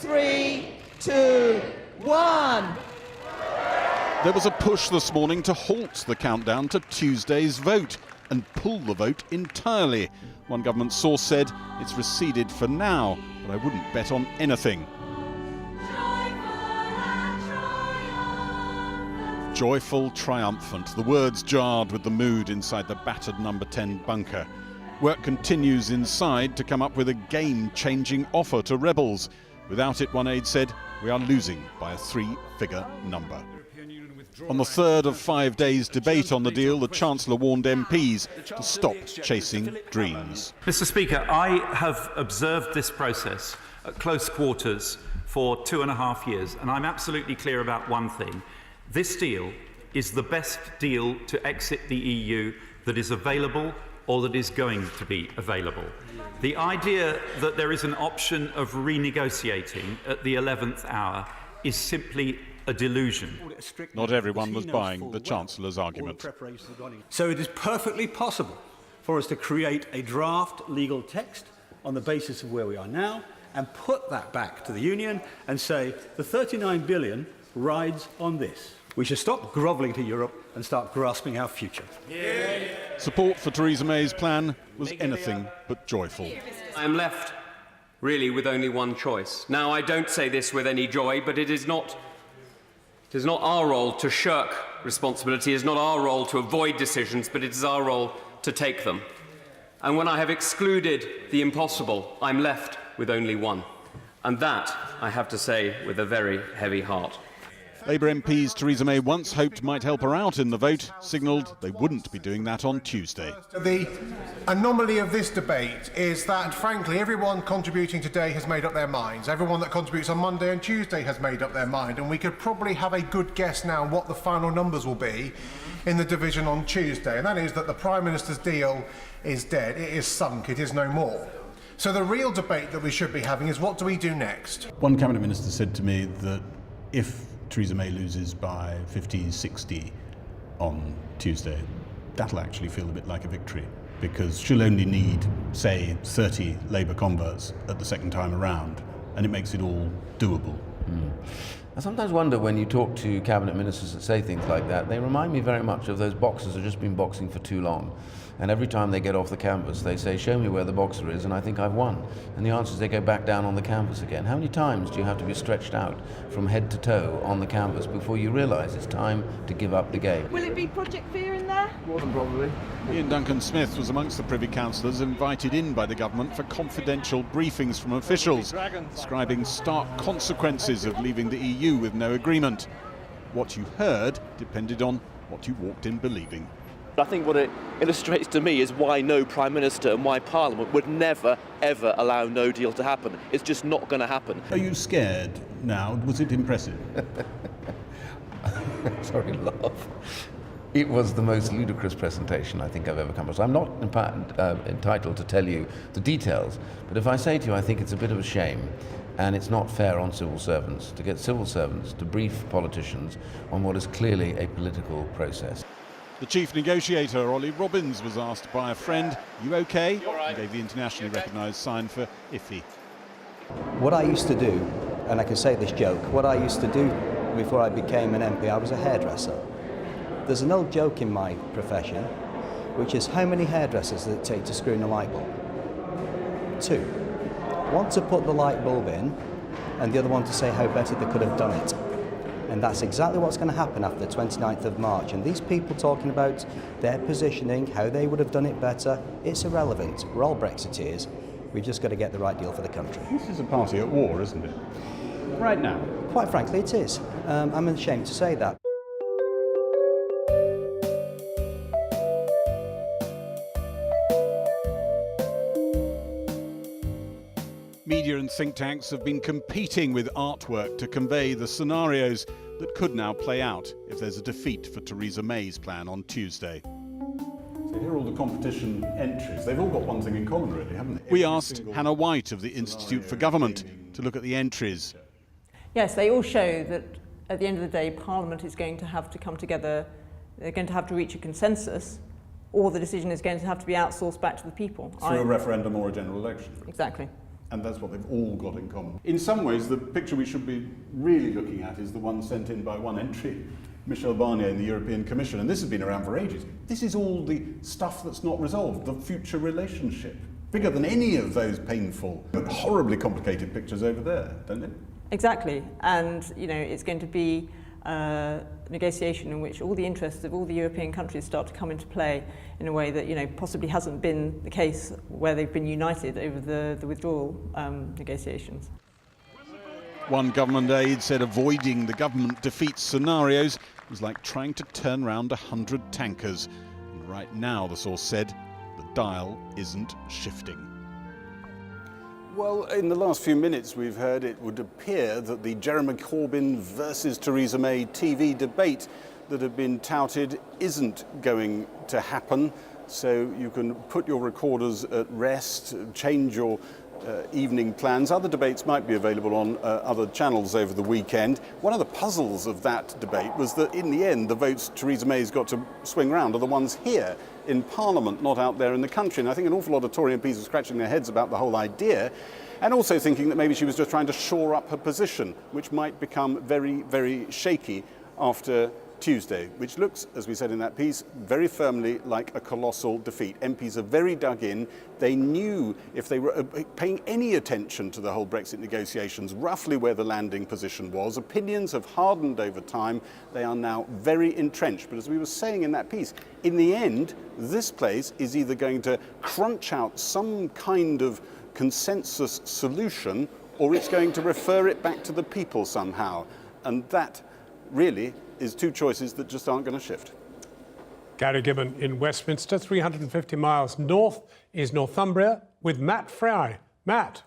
3, 2, 1. There was a push this morning to halt the countdown to Tuesday's vote and pull the vote entirely. One government source said it's receded for now, but I wouldn't bet on anything. Joyful, triumphant. The words jarred with the mood inside the battered number 10 bunker. Work continues inside to come up with a game-changing offer to rebels. Without it, one aide said, we are losing by a 3-figure number. On the third of 5 days' debate on the deal, the Chancellor warned MPs to stop chasing dreams. Mr. Speaker, I have observed this process at close quarters for 2.5 years, and I'm absolutely clear about one thing. This deal is the best deal to exit the EU that is available or that is going to be available. The idea that there is an option of renegotiating at the 11th hour is simply a delusion. Not everyone was buying the Chancellor's argument. So it is perfectly possible for us to create a draft legal text on the basis of where we are now and put that back to the Union and say the 39 billion rides on this. We should stop grovelling to Europe and start grasping our future. Support for Theresa May's plan was anything but joyful. I am left, really, with only one choice. Now, I don't say this with any joy, but it is not our role to shirk responsibility. It is not our role to avoid decisions, but it is our role to take them. And when I have excluded the impossible, I'm left with only one. And that, I have to say, with a very heavy heart. Labour MPs Theresa May once hoped might help her out in the vote signalled they wouldn't be doing that on Tuesday. The anomaly of this debate is that, frankly, everyone contributing today has made up their minds. Everyone that contributes on Monday and Tuesday has made up their mind, and we could probably have a good guess now what the final numbers will be in the division on Tuesday, and that is that the Prime Minister's deal is dead, it is sunk, it is no more. So the real debate that we should be having is what do we do next? One Cabinet Minister said to me that if Theresa May loses by 50-60 on Tuesday, that'll actually feel a bit like a victory, because she'll only need, say, 30 Labour converts at the second time around, and it makes it all doable. I sometimes wonder when you talk to cabinet ministers that say things like that, they remind me very much of those boxers who've just been boxing for too long. And every time they get off the canvas, they say, show me where the boxer is, and I think I've won. And the answer is they go back down on the canvas again. How many times do you have to be stretched out from head to toe on the canvas before you realise it's time to give up the game? Will it be Project Fear in there? More than probably. Ian Duncan-Smith was amongst the Privy Councillors invited in by the government for confidential briefings from officials, describing stark consequences of leaving the EU with no agreement. What you heard depended on what you walked in believing. I think what it illustrates to me is why no Prime Minister and why Parliament would never, ever allow no deal to happen. It's just not going to happen. Are you scared now? Was it impressive? Sorry, laugh. It was the most ludicrous presentation I think I've ever come across. I'm not entitled to tell you the details, but if I say to you I think it's a bit of a shame and it's not fair on civil servants to get civil servants to brief politicians on what is clearly a political process. The chief negotiator, Ollie Robbins, was asked by a friend, you OK? And gave the internationally recognised sign for iffy. What I used to do, and I can say this joke, what I used to do before I became an MP, I was a hairdresser. There's an old joke in my profession, which is how many hairdressers does it take to screw in a light bulb? 2. One to put the light bulb in, and the other one to say how better they could have done it. And that's exactly what's going to happen after the 29th of March. And these people talking about their positioning, how they would have done it better, it's irrelevant. We're all Brexiteers. We've just got to get the right deal for the country. This is a party at war, isn't it? Right now. Quite frankly, it is. I'm ashamed to say that. Media and think tanks have been competing with artwork to convey the scenarios that could now play out if there's a defeat for Theresa May's plan on Tuesday. So here are all the competition entries. They've all got one thing in common, really, haven't they? We asked Hannah White of the Institute for Government to look at the entries. Yes, they all show that at the end of the day, Parliament is going to have to come together, they're going to have to reach a consensus, or the decision is going to have to be outsourced back to the people. Through a referendum or a general election. Exactly. And that's what they've all got in common. In some ways, the picture we should be really looking at is the one sent in by one entry, Michel Barnier in the European Commission, and this has been around for ages. This is all the stuff that's not resolved, the future relationship. Bigger than any of those painful, but horribly complicated pictures over there, don't it? Exactly, and it's going to be a negotiation in which all the interests of all the European countries start to come into play in a way that possibly hasn't been the case where they've been united over the withdrawal negotiations. One government aide said avoiding the government defeat scenarios was like trying to turn round 100 tankers. And right now, the source said, the dial isn't shifting. Well, in the last few minutes we've heard it would appear that the Jeremy Corbyn versus Theresa May TV debate that had been touted isn't going to happen. So you can put your recorders at rest, change your evening plans. Other debates might be available on other channels over the weekend. One of the puzzles of that debate was that in the end the votes Theresa May's got to swing round are the ones here in Parliament, not out there in the country. And I think an awful lot of Tory MPs are scratching their heads about the whole idea, and also thinking that maybe she was just trying to shore up her position, which might become very, very shaky after Tuesday, which looks, as we said in that piece, very firmly like a colossal defeat. MPs are very dug in. They knew if they were paying any attention to the whole Brexit negotiations, roughly where the landing position was. Opinions have hardened over time. They are now very entrenched. But as we were saying in that piece, in the end, this place is either going to crunch out some kind of consensus solution, or it's going to refer it back to the people somehow. And that really is two choices that just aren't going to shift. Gary Gibbon in Westminster, 350 miles north is Northumbria, with Matt Fry. Matt.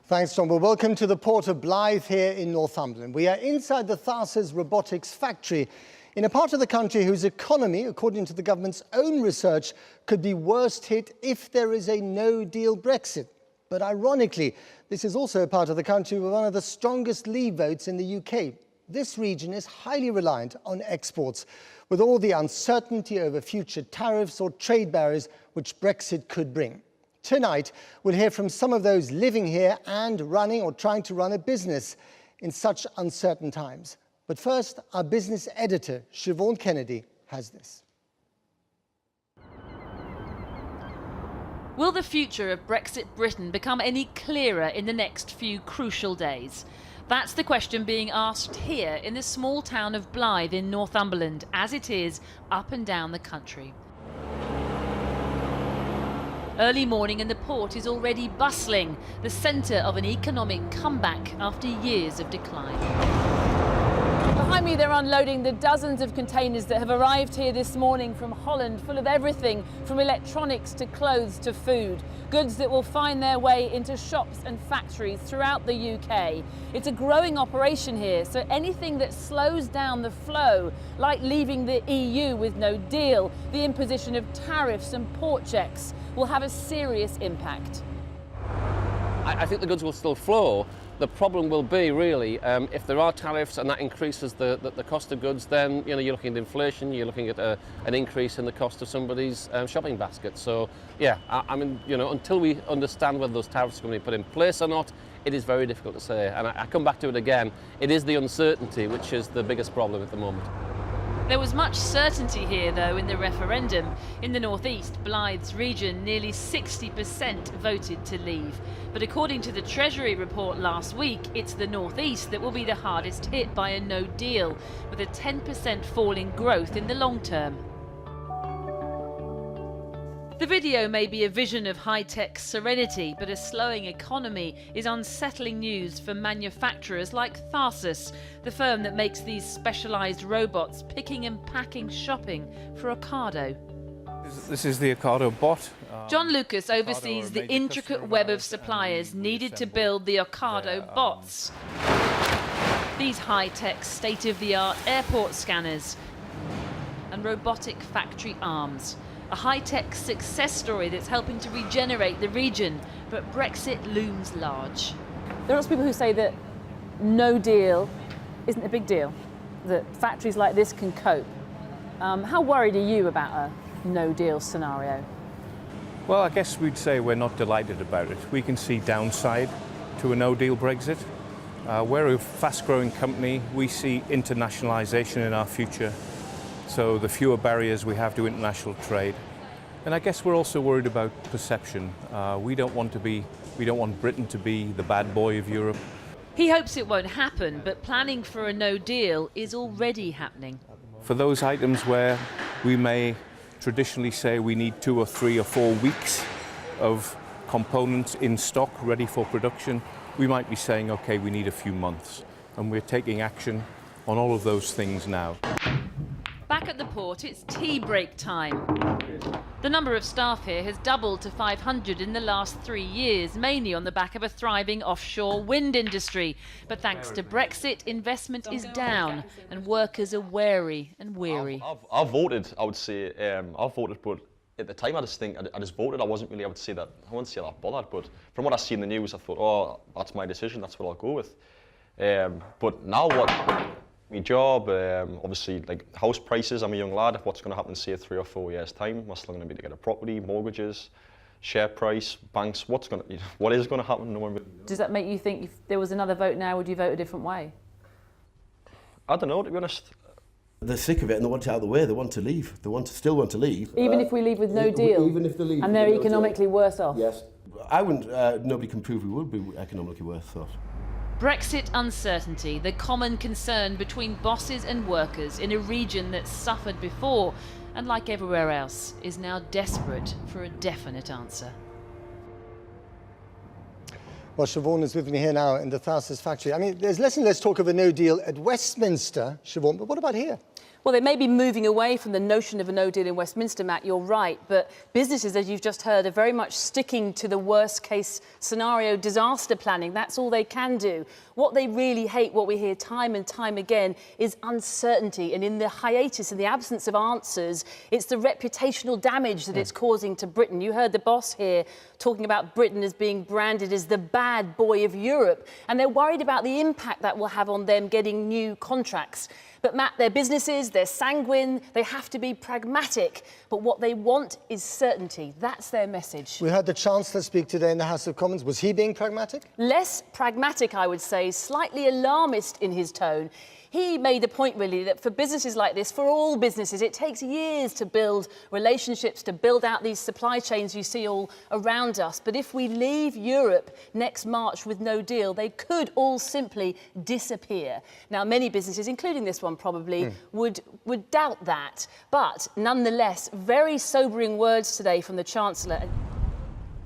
Thanks, John. Well, welcome to the port of Blythe here in Northumberland. We are inside the Tharsis Robotics factory in a part of the country whose economy, according to the government's own research, could be worst hit if there is a no-deal Brexit. But ironically, this is also a part of the country with one of the strongest Leave votes in the UK. This region is highly reliant on exports, with all the uncertainty over future tariffs or trade barriers which Brexit could bring. Tonight, we'll hear from some of those living here and running or trying to run a business in such uncertain times. But first, our business editor, Siobhan Kennedy, has this. Will the future of Brexit Britain become any clearer in the next few crucial days? That's the question being asked here in the small town of Blythe in Northumberland, as it is up and down the country. Early morning and the port is already bustling, the centre of an economic comeback after years of decline. Behind me they're unloading the dozens of containers that have arrived here this morning from Holland, full of everything from electronics to clothes to food. Goods that will find their way into shops and factories throughout the UK. It's a growing operation here, so anything that slows down the flow, like leaving the EU with no deal, the imposition of tariffs and port checks, will have a serious impact. I think the goods will still flow. The problem will be really if there are tariffs and that increases the cost of goods, then you're looking at inflation, you're looking at an increase in the cost of somebody's shopping basket. So yeah, I mean, until we understand whether those tariffs are going to be put in place or not, it is very difficult to say. And I come back to it again, it is the uncertainty which is the biggest problem at the moment. There was much certainty here, though, in the referendum. In the northeast, Blythe's region, nearly 60% voted to leave. But according to the Treasury report last week, it's the northeast that will be the hardest hit by a no deal, with a 10% fall in growth in the long term. The video may be a vision of high-tech serenity, but a slowing economy is unsettling news for manufacturers like Tharsis, the firm that makes these specialised robots picking and packing shopping for Ocado. This is the Ocado bot. John Lucas oversees the intricate web of suppliers needed to build the Ocado bots. These high-tech, state-of-the-art airport scanners and robotic factory arms. A high-tech success story that's helping to regenerate the region, but Brexit looms large. There are lots of people who say that no deal isn't a big deal, that factories like this can cope. How worried are you about a no deal scenario? Well, I guess we'd say we're not delighted about it. We can see downside to a no-deal Brexit. We're a fast-growing company. We see internationalisation in our future, so the fewer barriers we have to international trade. And I guess we're also worried about perception. We don't want Britain to be the bad boy of Europe. He hopes it won't happen, but planning for a no deal is already happening. For those items where we may traditionally say we need 2 or 3 or 4 weeks of components in stock ready for production, we might be saying, okay, we need a few months. And we're taking action on all of those things now. Back at the port, it's tea break time. The number of staff here has doubled to 500 in the last 3 years, mainly on the back of a thriving offshore wind industry. But thanks to Brexit, investment is down and workers are wary and weary. I've voted, I would say, I've voted, but at the time I just voted. I wasn't really, I wouldn't say that bothered, but from what I see in the news, I thought, oh, that's my decision, that's what I'll go with. But now my job, obviously, like house prices, I'm a young lad. What's going to happen in, say, 3 or 4 years' time? Am I still going to be to get a property, mortgages, share price, banks? What is going to happen? No one really knows. Does that make you think if there was another vote now, would you vote a different way? I don't know, to be honest. They're sick of it and they want it out of the way. They want to leave. Still want to leave. Even if we leave with no deal? Even if they leave. And they're economically worse off? Yes. I wouldn't, nobody can prove we would be economically worse off. Brexit uncertainty, the common concern between bosses and workers in a region that's suffered before and, like everywhere else, is now desperate for a definite answer. Well, Siobhan is with me here now in the Theresa factory. I mean, there's less and less talk of a no deal at Westminster, Siobhan, but what about here? Well, they may be moving away from the notion of a no deal in Westminster, Matt, you're right, but businesses, as you've just heard, are very much sticking to the worst case scenario disaster planning. That's all they can do. What they really hate, what we hear time and time again, is uncertainty. And in the hiatus, in the absence of answers, it's the reputational damage that it's causing to Britain. You heard the boss here talking about Britain as being branded as the bad boy of Europe, and they're worried about the impact that will have on them getting new contracts. But Matt, they're businesses, they're sanguine, they have to be pragmatic. But what they want is certainty. That's their message. We heard the Chancellor speak today in the House of Commons. Was he being pragmatic? Less pragmatic, I would say, slightly alarmist in his tone. He made the point, really, that for businesses like this, for all businesses, it takes years to build relationships, to build out these supply chains you see all around us. But if we leave Europe next March with no deal, they could all simply disappear. Now, many businesses, including this one probably, would doubt that. But nonetheless, very sobering words today from the Chancellor.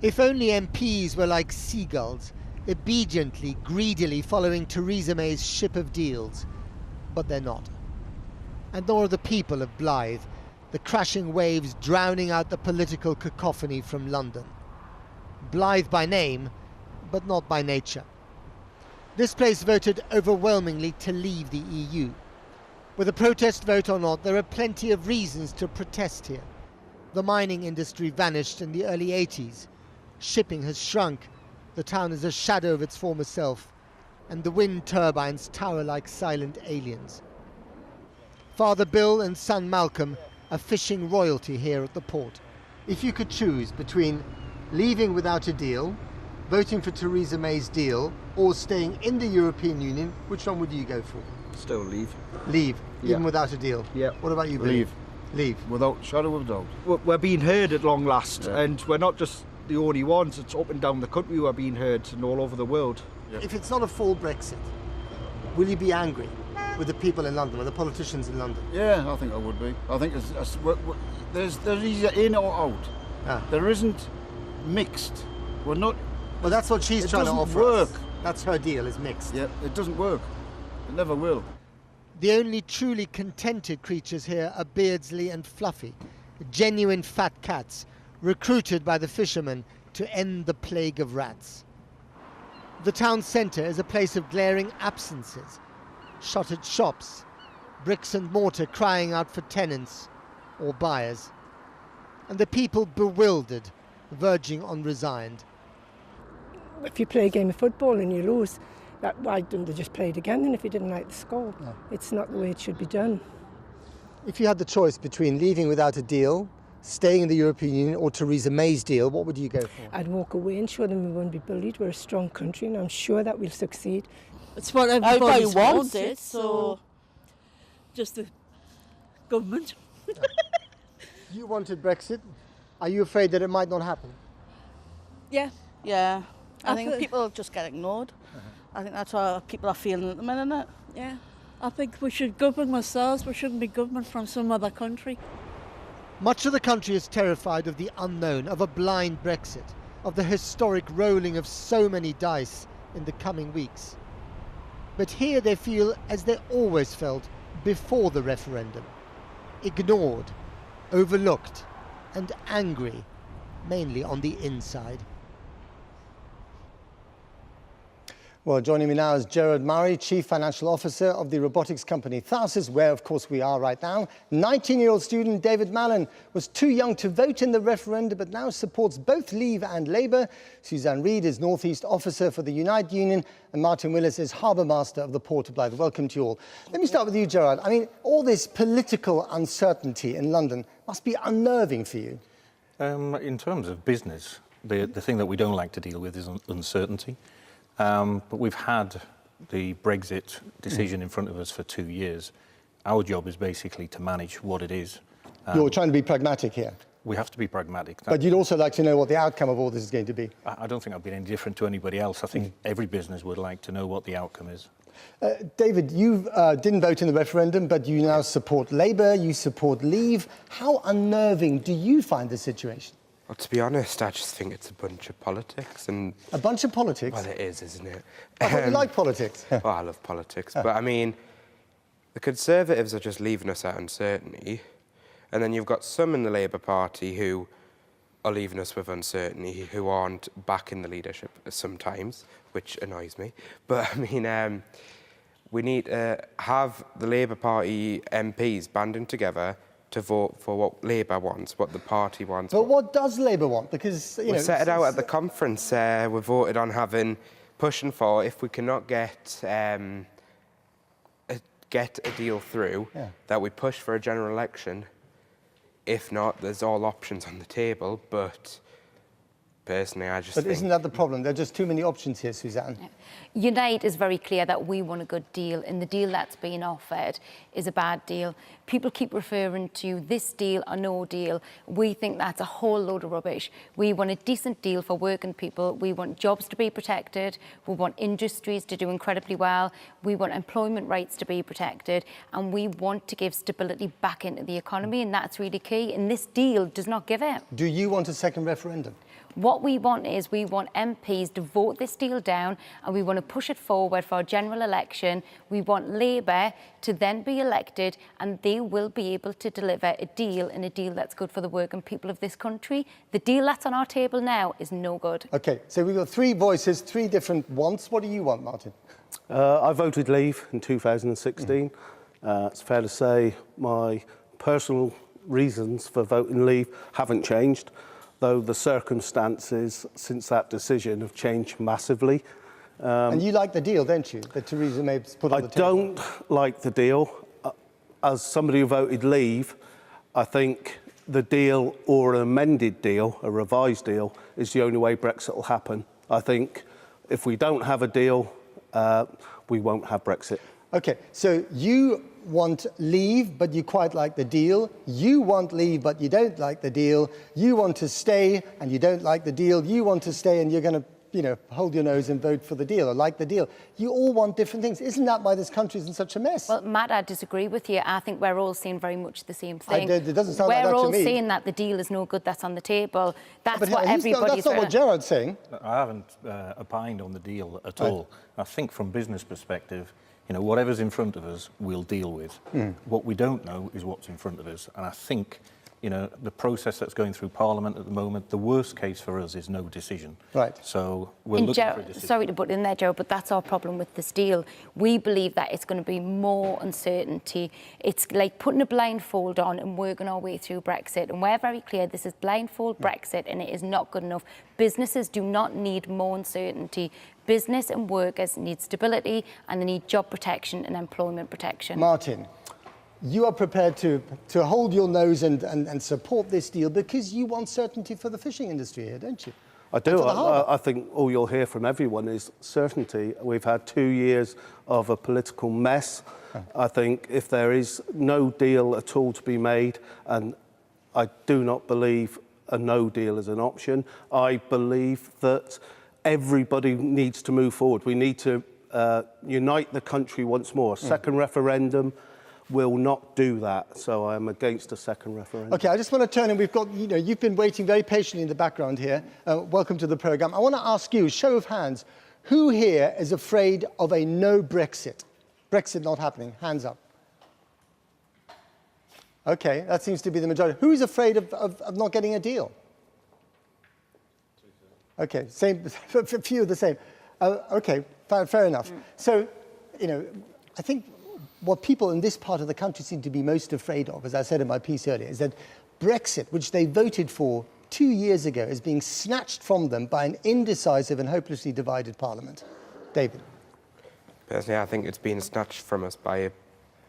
If only MPs were like seagulls, obediently, greedily following Theresa May's ship of deals. But they're not. And nor are the people of Blythe, the crashing waves drowning out the political cacophony from London. Blythe by name, but not by nature. This place voted overwhelmingly to leave the EU. Whether a protest vote or not, there are plenty of reasons to protest here. The mining industry vanished in the early 80s. Shipping has shrunk. The town is a shadow of its former self. And the wind turbines tower like silent aliens. Father Bill and son Malcolm are fishing royalty here at the port. If you could choose between leaving without a deal, voting for Theresa May's deal, or staying in the European Union, which one would you go for? Still leave. Leave, Yeah. even without a deal? Yeah. What about you, Billy? Leave. Leave. Without shadow of doubt. We're being heard at long last, and we're not just the only ones. It's up and down the country we're being heard, and all over the world. If it's not a full Brexit, will you be angry with the people in London, with the politicians in London? Yeah, I think I would be. I think there's either in or out. There isn't mixed. We're not. Well, that's what she's trying to offer. It doesn't work. That's her deal, is mixed. Yeah, it doesn't work. It never will. The only truly contented creatures here are Beardsley and Fluffy, genuine fat cats, recruited by the fishermen to end the plague of rats. The town centre is a place of glaring absences, shuttered shops, bricks and mortar crying out for tenants or buyers, and the people bewildered, verging on resigned. If you play a game of football and you lose, why don't they just play it again then if you didn't like the score? No. It's not the way it should be done. If you had the choice between leaving without a deal, staying in the European Union or Theresa May's deal, what would you go for? I'd walk away and show them we won't be bullied. We're a strong country, and I'm sure that we'll succeed. It's what everybody wants it, so just the government. You wanted Brexit. Are you afraid that it might not happen? Yeah. Yeah. I think people just get ignored. I think that's how people are feeling at the minute, isn't it? Yeah. I think we should govern ourselves. We shouldn't be governed from some other country. Much of the country is terrified of the unknown, of a blind Brexit, of the historic rolling of so many dice in the coming weeks. But here they feel as they always felt before the referendum, ignored, overlooked and angry, mainly on the inside. Well, joining me now is Gerard Murray, Chief Financial Officer of the robotics company Theresa, where, of course, we are right now. 19-year-old student David Mallon was too young to vote in the referendum, but now supports both Leave and Labour. Suzanne Reid is North East Officer for the Unite Union, and Martin Willis is Harbour Master of the Port of Blyth. Welcome to you all. Let me start with you, Gerard. I mean, all this political uncertainty in London must be unnerving for you. In terms of business, the thing that we don't like to deal with is uncertainty. But we've had the Brexit decision in front of us for 2 years. Our job is basically to manage what it is. You're trying to be pragmatic here. We have to be pragmatic. But you'd also like to know what the outcome of all this is going to be. I don't think I've been any different to anybody else. I think every business would like to know what the outcome is. David, you didn't vote in the referendum, but you now support Labour, you support Leave. How unnerving do you find the situation? Well, to be honest, I just think it's a bunch of politics. And a bunch of politics? Well, it is, isn't it? I thought you like politics. Well, I love politics. But, I mean, the Conservatives are just leaving us at uncertainty. And then you've got some in the Labour Party who are leaving us with uncertainty, who aren't back in the leadership sometimes, which annoys me. But, I mean, we need to have the Labour Party MPs banding together to vote for what Labour wants, what the party wants. But what does Labour want? Because, you know... We set it out at the conference. We voted on pushing for, if we cannot get a deal through, that we push for a general election. If not, there's all options on the table, but personally, I just think... But isn't that the problem? There are just too many options here, Suzanne. Unite is very clear that we want a good deal, and the deal that's being offered is a bad deal. People keep referring to this deal or no deal. We think that's a whole load of rubbish. We want a decent deal for working people. We want jobs to be protected. We want industries to do incredibly well. We want employment rights to be protected, and we want to give stability back into the economy, and that's really key, and this deal does not give it. Do you want a second referendum? What we want is we want MPs to vote this deal down, and we want to push it forward for a general election. We want Labour to then be elected, and they will be able to deliver a deal, and a deal that's good for the working people of this country. The deal that's on our table now is no good. OK, so we've got three voices, three different wants. What do you want, Martin? I voted Leave in 2016. It's fair to say my personal reasons for voting Leave haven't changed, though the circumstances since that decision have changed massively. And you like the deal, don't you, that Theresa May put on the table? I don't like the deal. As somebody who voted Leave, I think the deal, or an amended deal, a revised deal, is the only way Brexit will happen. I think if we don't have a deal, we won't have Brexit. OK, so you want Leave, but you quite like the deal. You want Leave, but you don't like the deal. You want to stay, and you don't like the deal. You want to stay, and you're going to, you know, hold your nose and vote for the deal or like the deal. You all want different things. Isn't that why this country's in such a mess? Well, Matt, I disagree with you. I think we're all saying very much the same thing. It doesn't sound like that to me. We're all saying that the deal is no good, that's on the table. That's what everybody's... That's not what Gerard's saying. I haven't opined on the deal at all. I think from business perspective, you know, whatever's in front of us, we'll deal with. What we don't know is what's in front of us. And I think, you know, the process that's going through Parliament at the moment, the worst case for us is no decision. Right. So we're looking for a decision. Sorry to butt in there, Joe, but that's our problem with this deal. We believe that it's going to be more uncertainty. It's like putting a blindfold on and working our way through Brexit. And we're very clear this is blindfold Brexit, and it is not good enough. Businesses do not need more uncertainty. Business and workers need stability, and they need job protection and employment protection. Martin. you are prepared to hold your nose and support this deal because you want certainty for the fishing industry here, don't you? I do. I think all you'll hear from everyone is certainty. We've had 2 years of a political mess. I think if there is no deal at all to be made, and I do not believe a no deal is an option, I believe that everybody needs to move forward. We need to unite the country once more. A second referendum will not do that, so I'm against a second referendum. Okay, I just want to turn, and we've got, you've been waiting very patiently in the background here. Welcome to the programme. I want to ask you, show of hands, who here is afraid of a no Brexit? Brexit not happening, hands up. Okay, that seems to be the majority. Who is afraid of not getting a deal? Okay, same, a few of the same. Okay, fair enough. So, I think what people in this part of the country seem to be most afraid of, as I said in my piece earlier, is that Brexit, which they voted for 2 years ago, is being snatched from them by an indecisive and hopelessly divided Parliament. David? Personally, I think it's being snatched from us by a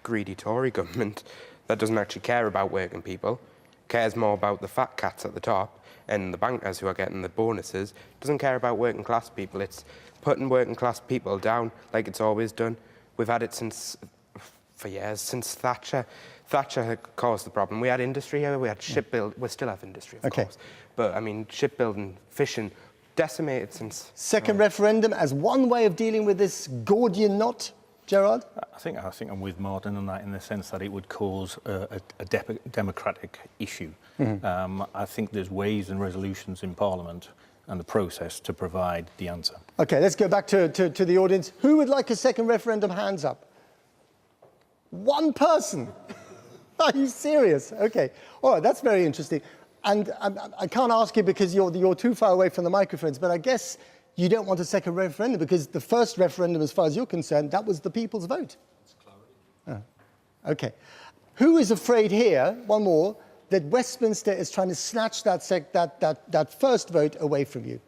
greedy Tory government that doesn't actually care about working people, cares more about the fat cats at the top and the bankers who are getting the bonuses, doesn't care about working class people. It's putting working class people down like it's always done. We've had it for years, since Thatcher. Thatcher had caused the problem. We had industry here, we had shipbuilding, we still have industry, of course. But, I mean, shipbuilding, fishing, decimated since... Second referendum as one way of dealing with this Gordian knot, Gerard? I think I'm with Martin on that, in the sense that it would cause a democratic issue. I think there's ways and resolutions in Parliament and the process to provide the answer. OK, let's go back to the audience. Who would like a second referendum? Hands up. One person? Are you serious? OK. All right, that's very interesting. And I can't ask you because you're too far away from the microphones, but I guess you don't want a second referendum because the first referendum, as far as you're concerned, that was the people's vote. It's clarity. OK. Who is afraid here, one more, that Westminster is trying to snatch that first vote away from you?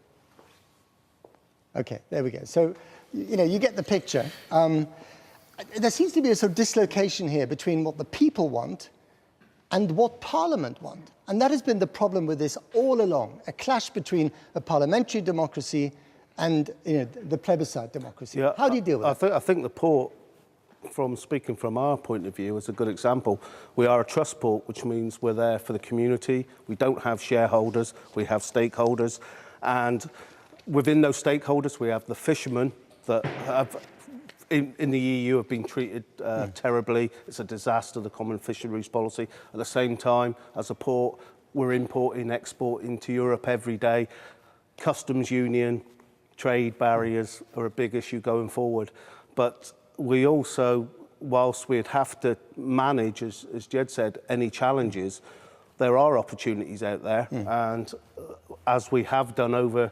OK, there we go. So, you get the picture. There seems to be a sort of dislocation here between what the people want and what Parliament want. And that has been the problem with this all along, a clash between a parliamentary democracy and the plebiscite democracy. Yeah, how do you deal with that? I think the port, speaking from our point of view, is a good example. We are a trust port, which means we're there for the community. We don't have shareholders, we have stakeholders. And within those stakeholders, we have the fishermen that have... In the EU have been treated terribly. It's a disaster, the common fisheries policy. At the same time, as a port, we're importing, exporting to Europe every day. Customs union, trade barriers are a big issue going forward. But we also, whilst we'd have to manage, as Jed said, any challenges, there are opportunities out there. And as we have done over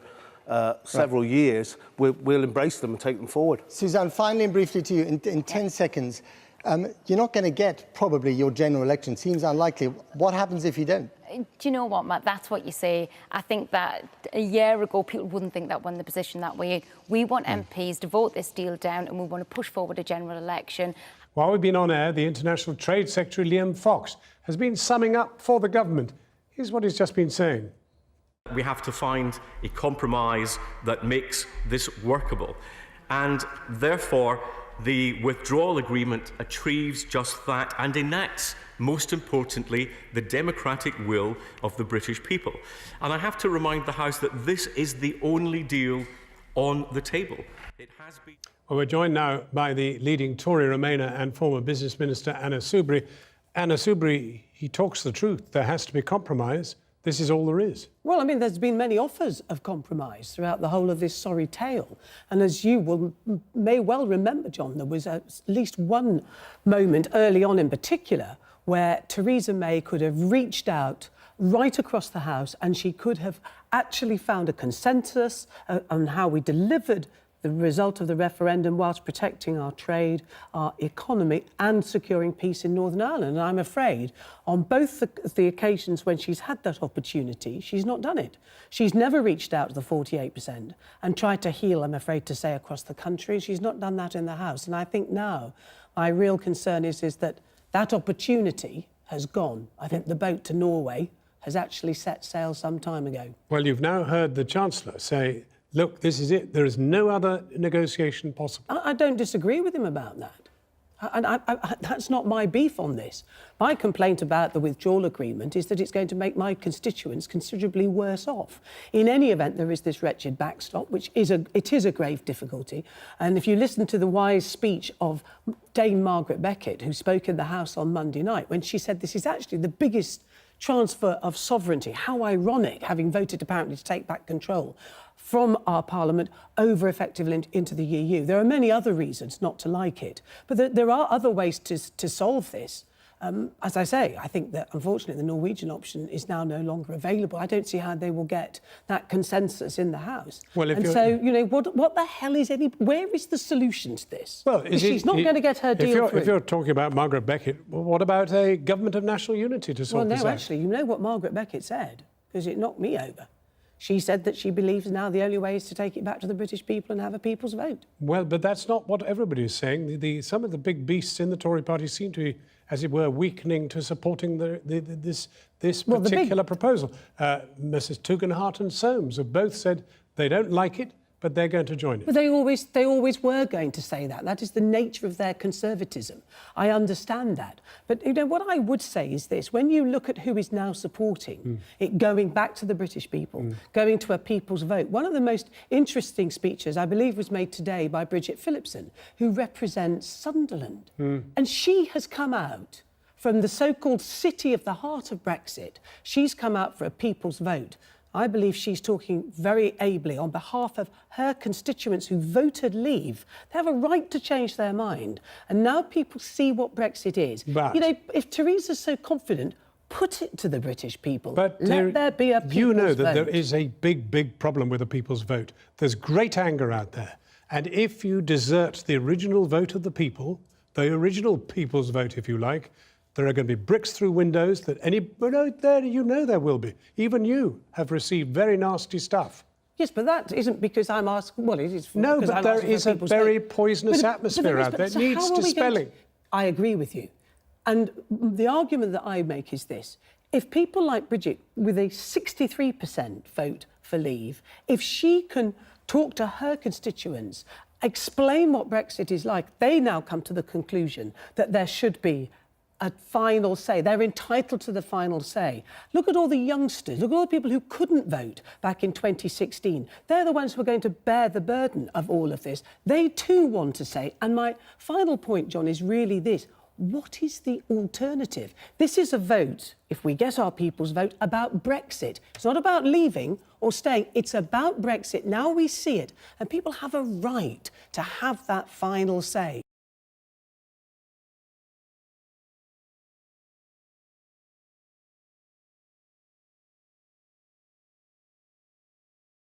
several years, we'll embrace them and take them forward. Suzanne, finally and briefly to you, in 10 seconds, you're not going to get probably your general election. Seems unlikely. What happens if you don't? Do you know what, Matt? That's what you say. I think that a year ago, people wouldn't think that we're in the position that we're in. We want MPs to vote this deal down, and we want to push forward a general election. While we've been on air, the International Trade Secretary, Liam Fox, has been summing up for the government. Here's what he's just been saying. We have to find a compromise that makes this workable. And therefore, the withdrawal agreement achieves just that and enacts, most importantly, the democratic will of the British people. And I have to remind the House that this is the only deal on the table. It has been... Well, we're joined now by the leading Tory Remainer and former Business Minister, Anna Soubry. Anna Soubry, he talks the truth. There has to be compromise. This is all there is. Well, I mean, there's been many offers of compromise throughout the whole of this sorry tale. And as you may well remember, John, there was at least one moment early on in particular where Theresa May could have reached out right across the House and she could have actually found a consensus on how we delivered the result of the referendum whilst protecting our trade, our economy and securing peace in Northern Ireland. And I'm afraid on both the occasions when she's had that opportunity, she's not done it. She's never reached out to the 48% and tried to heal, I'm afraid to say, across the country. She's not done that in the House. And I think now my real concern is that That opportunity has gone. I think the boat to Norway has actually set sail some time ago. Well, you've now heard the Chancellor say, look, this is it. There is no other negotiation possible. I don't disagree with him about that. And that's not my beef on this. My complaint about the withdrawal agreement is that it's going to make my constituents considerably worse off. In any event, there is this wretched backstop, which is a grave difficulty. And if you listen to the wise speech of Dame Margaret Beckett, who spoke in the House on Monday night, when she said this is actually the biggest transfer of sovereignty, how ironic, having voted apparently to take back control from our Parliament over effectively into the EU. There are many other reasons not to like it, but there are other ways to solve this. As I say, I think that unfortunately the Norwegian option is now no longer available. I don't see how they will get that consensus in the House. Well, and so, you know, what the hell is where is the solution to this? Well, she's not going to get her deal through. If you're talking about Margaret Beckett, well, what about a government of national unity to solve this out? Well, no, actually, you know what Margaret Beckett said, because it knocked me over. She said that she believes now the only way is to take it back to the British people and have a people's vote. Well, but that's not what everybody is saying. Some of the big beasts in the Tory party seem to be, as it were, weakening to supporting this particular proposal. Mrs Tugendhat and Soames have both said they don't like it, but they're going to join it. But they always were going to say that. That is the nature of their conservatism. I understand that. But you know what I would say is this: when you look at who is now supporting it going back to the British people, going to a people's vote, one of the most interesting speeches, I believe, was made today by Bridget Phillipson, who represents Sunderland. And she has come out from the so-called city of the heart of Brexit. She's come out for a people's vote. I believe she's talking very ably on behalf of her constituents who voted leave. They have a right to change their mind. And now people see what Brexit is. But, you know, if Theresa's so confident, put it to the British people. But let there be a people's vote. You know that there is a big problem with the people's vote. There's great anger out there. And if you desert the original vote of the people, the original people's vote, if you like, there are going to be bricks through windows that you know there will be. Even you have received very nasty stuff. Yes, but that isn't because I'm asking. Well, it is. No, but there is a very poisonous atmosphere out there. It needs dispelling. I agree with you. And the argument that I make is this: if people like Bridget, with a 63% vote for leave, if she can talk to her constituents, explain what Brexit is like, they now come to the conclusion that there should be a final say. They're entitled to the final say. Look at all the youngsters. Look at all the people who couldn't vote back in 2016. They're the ones who are going to bear the burden of all of this. They too want to say. And my final point, John, is really this: what is the alternative? This is a vote, if we get our people's vote, about Brexit. It's not about leaving or staying. It's about Brexit. Now we see it. And people have a right to have that final say.